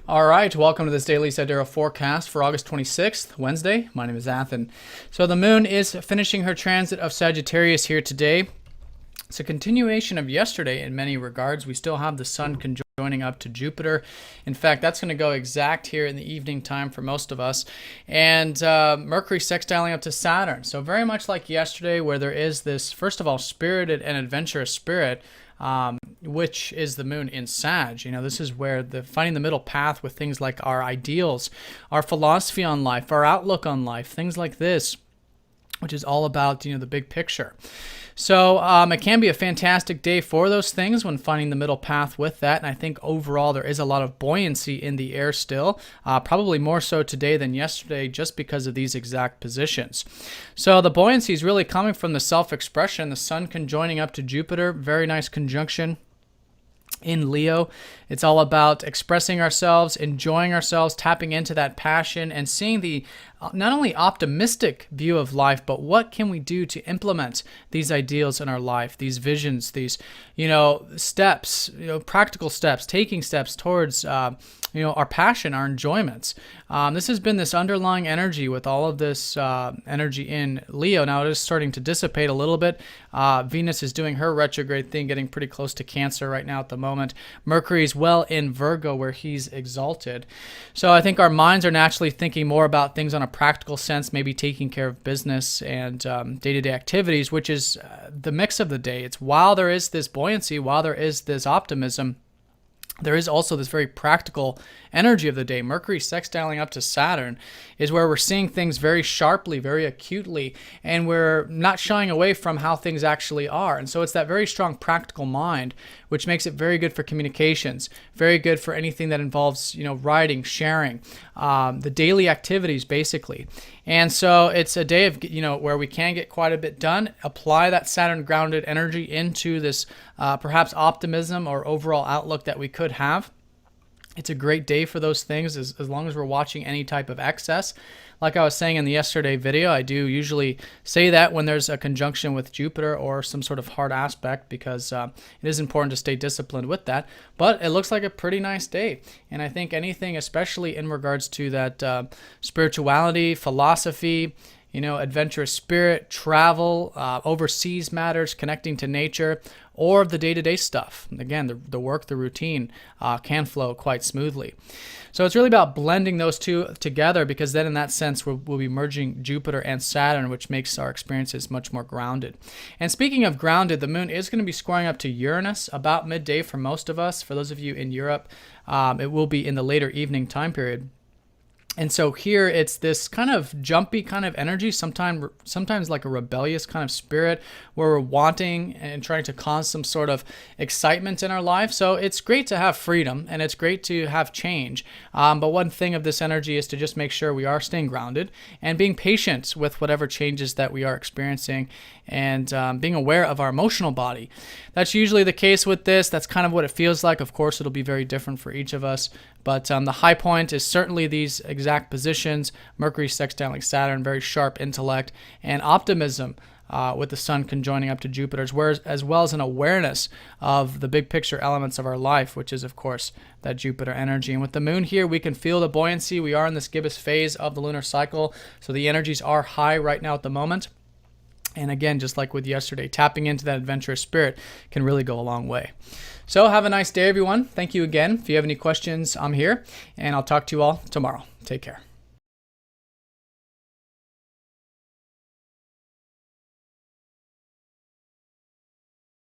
All right, welcome to this daily Sidereal forecast for August 26th, Wednesday. My name is Athen. So the moon is finishing her transit of Sagittarius here today. It's a continuation of yesterday in many regards. We still have the sun conjoining up to Jupiter. In fact, that's going to go exact here in the evening time for most of us. And Mercury sextiling up to Saturn. So very much like yesterday, where there is this, first of all, spirited and adventurous spirit, which is the moon in Sag. You know, this is where finding the middle path with things like our ideals, our philosophy on life, our outlook on life, things like this, which is all about, the big picture. So it can be a fantastic day for those things when finding the middle path with that. And I think overall there is a lot of buoyancy in the air still, probably more so today than yesterday just because of these exact positions. So the buoyancy is really coming from the self-expression, the sun conjoining up to Jupiter, very nice conjunction. In Leo, it's all about expressing ourselves, enjoying ourselves, tapping into that passion, and seeing the not only optimistic view of life, but what can we do to implement these ideals in our life, these visions, these, steps, practical steps, taking steps towards, our passion, our enjoyments. This has been this underlying energy with all of this energy in Leo. Now it is starting to dissipate a little bit. Venus is doing her retrograde thing, getting pretty close to Cancer right now at the moment. Mercury is well in Virgo where he's exalted. So I think our minds are naturally thinking more about things on a practical sense, maybe taking care of business and day-to-day activities, which is the mix of the day. It's while there is this buoyancy, while there is this optimism, there is also this very practical energy of the day. Mercury sextiling up to Saturn is where we're seeing things very sharply, very acutely, and we're not shying away from how things actually are. And so it's that very strong practical mind, which makes it very good for communications, very good for anything that involves, writing, sharing, the daily activities, basically. And so it's a day of, where we can get quite a bit done, apply that Saturn grounded energy into this perhaps optimism or overall outlook that we could have. It's a great day for those things as long as we're watching any type of excess. Like I was saying in the yesterday video, I do usually say that when there's a conjunction with Jupiter or some sort of hard aspect because it is important to stay disciplined with that. But it looks like a pretty nice day. And I think anything, especially in regards to that spirituality, philosophy, adventurous spirit, travel, overseas matters, connecting to nature, or the day-to-day stuff. Again, the work, the routine can flow quite smoothly. So it's really about blending those two together because then in that sense we'll be merging Jupiter and Saturn, which makes our experiences much more grounded. And speaking of grounded, the moon is going to be squaring up to Uranus about midday for most of us. For those of you in Europe, it will be in the later evening time period. And so here it's this kind of jumpy kind of energy, sometimes like a rebellious kind of spirit where we're wanting and trying to cause some sort of excitement in our life. So it's great to have freedom and it's great to have change. But one thing of this energy is to just make sure we are staying grounded and being patient with whatever changes that we are experiencing and being aware of our emotional body. That's usually the case with this. That's kind of what it feels like. Of course, it'll be very different for each of us. But the high point is certainly these exact positions. Mercury sextiling Saturn, very sharp intellect, and optimism with the sun conjoining up to Jupiter, as well as an awareness of the big picture elements of our life, which is, of course, that Jupiter energy. And with the moon here, we can feel the buoyancy. We are in this gibbous phase of the lunar cycle, so the energies are high right now at the moment. And again, just like with yesterday, tapping into that adventurous spirit can really go a long way. So have a nice day, everyone. Thank you again. If you have any questions, I'm here, and I'll talk to you all tomorrow. Take care.